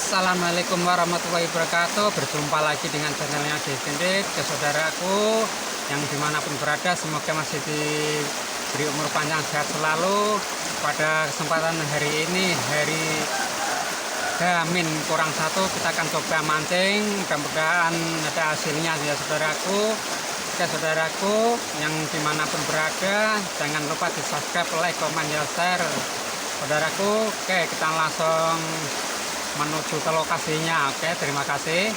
Assalamualaikum warahmatullahi wabarakatuh. Berjumpa lagi dengan channelnya Gendit. Ke saudaraku yang dimanapun berada, semoga masih diberi umur panjang sehat selalu. Pada kesempatan hari ini, hari H-1 kita akan coba mancing. Mudah-mudahan ada hasilnya ya saudaraku. Oke saudaraku yang dimanapun berada, jangan lupa di subscribe, like, komen, ya share saudaraku. Oke, kita langsung menuju ke lokasinya. Oke, terima kasih.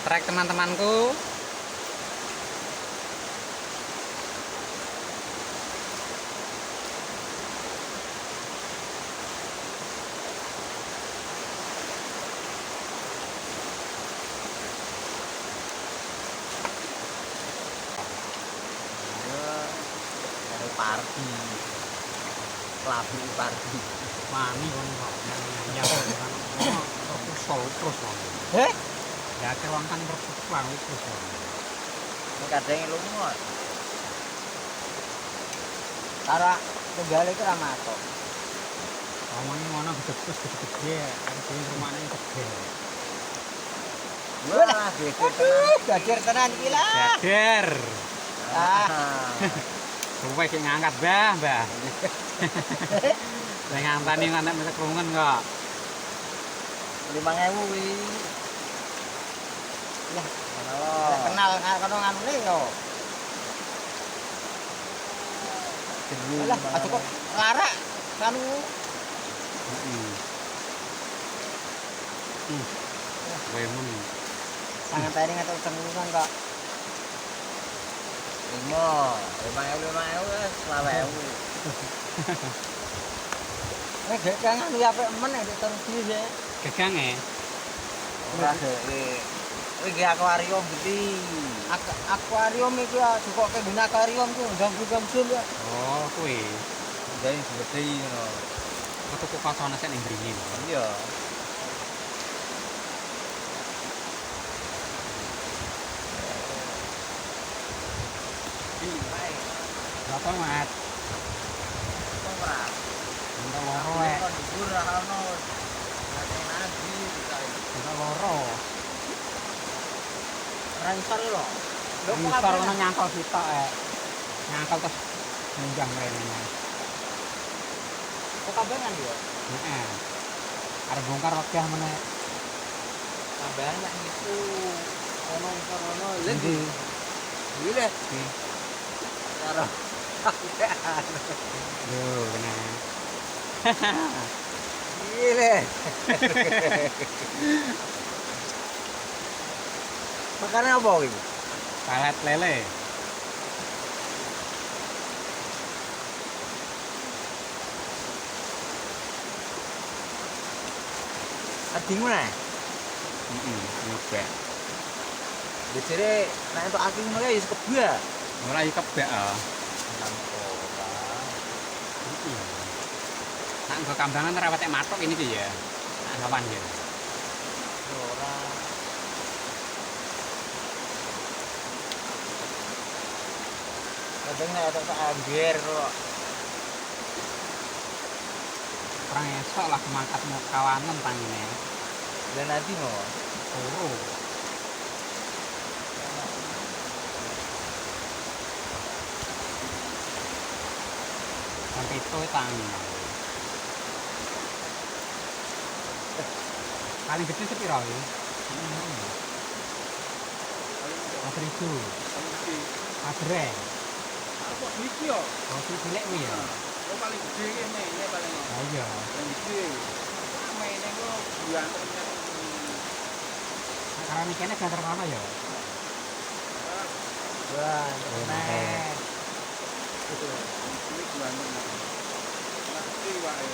Trek teman-temanku. Dari party labu party Mani kon kok yang terus loh. Ya keruang kan berpulang terus loh. kadang lumut cara tunggal itu ra matok Ngomongin ngono gede-gede, kan di rumahnya gede. wah gajer tenan iki lah Jader. ah Kowe iki ngangkat, Mbah. Saya ngantani anak mesti kerungan kok. 5.000 kuwi ya kenal karo nganune yo lah aja kok larak kanu Lemon. sangat tadi atau senengan kok 5.000 wis 20.000 gek kangen ya apik men nek terus iki Gegang ora gek iki akuarium gede akuarium iki ya jukoke ngene akuarium ku ganggu-ganggu ya Oh, kuwi. jadi gede ngono Tuku kosone sik ning mriki. iya Berapa, Mat? ora Entar loro e. kon dhuwur ra ono ate nabi Entar loro. ransel lho Ngisor ngono nyangkal sitok e. Nyangkal terus munjang rene. kok kabangan yo Heeh. Arep bongkar wegah meneh. kabangan itu ono ngisor ono lha Ndi? iki le karo Lho, kena. Gile. Makannya apa ini? Palet lele. Ading mana? Nyobek. Biasanya nek untuk aking mulai ya kebak. Mulai kebak ah. Nak nggo kambangan ora wetek matok ini ki ya. Nak gawan ya. Ora. Kadang nek untuk angger kok. Perang esok lah mangkat mau kawanan tangine. Dan nanti mau. Turu. Sampai itu tangi. Paling gede sepiro iki? 4.000. Adre. Apa iki yo? Oh, cilik kuwi ya. Oh paling gede ini paling. Ha iya. Paling gede. Maine kok diantar Karena mikirnya gantar mana ya? Wah, nah. Itu. Ini gimana? Nanti wae.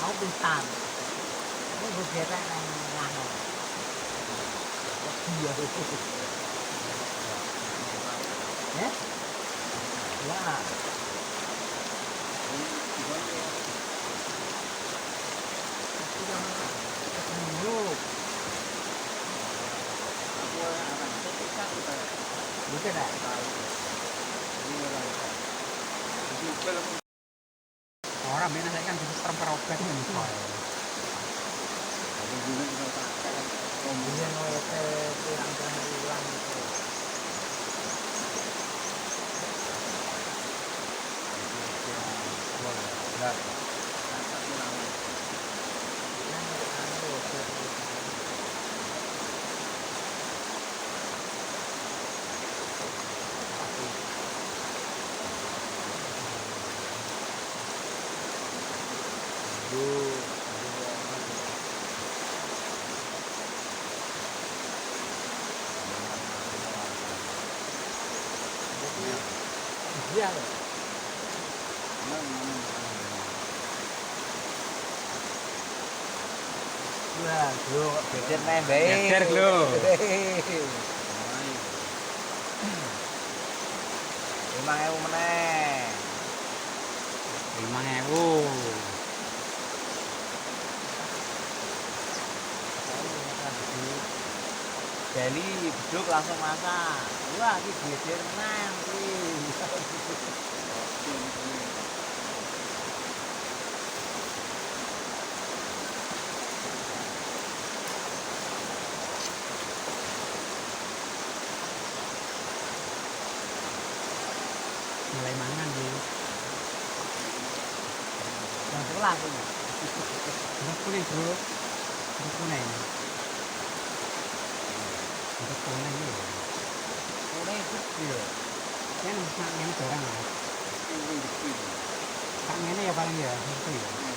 Aku pintar. Ini berbeda nang ngano. Iya. Ya? Ya. Dulu. Aku akan ketika kita Bisa dah. Orang bener saya kan bisa serem perobat ini. Bisa pirang-pirang ulang itu. Iya loh. Wah, bro, becer nih, bae. Becer, lho. Lima ewu meneh. 5.000. Jadi beduk langsung masak. Wah, iki becer menang iki. Mulai mangan di. Yang telah tuh. Untuk kuning, Bro. Untuk kuning. Untuk kuning ini. Kuning kecil. Kan sak ngene barang ya. Tak ngene ya paling ya, itu ya.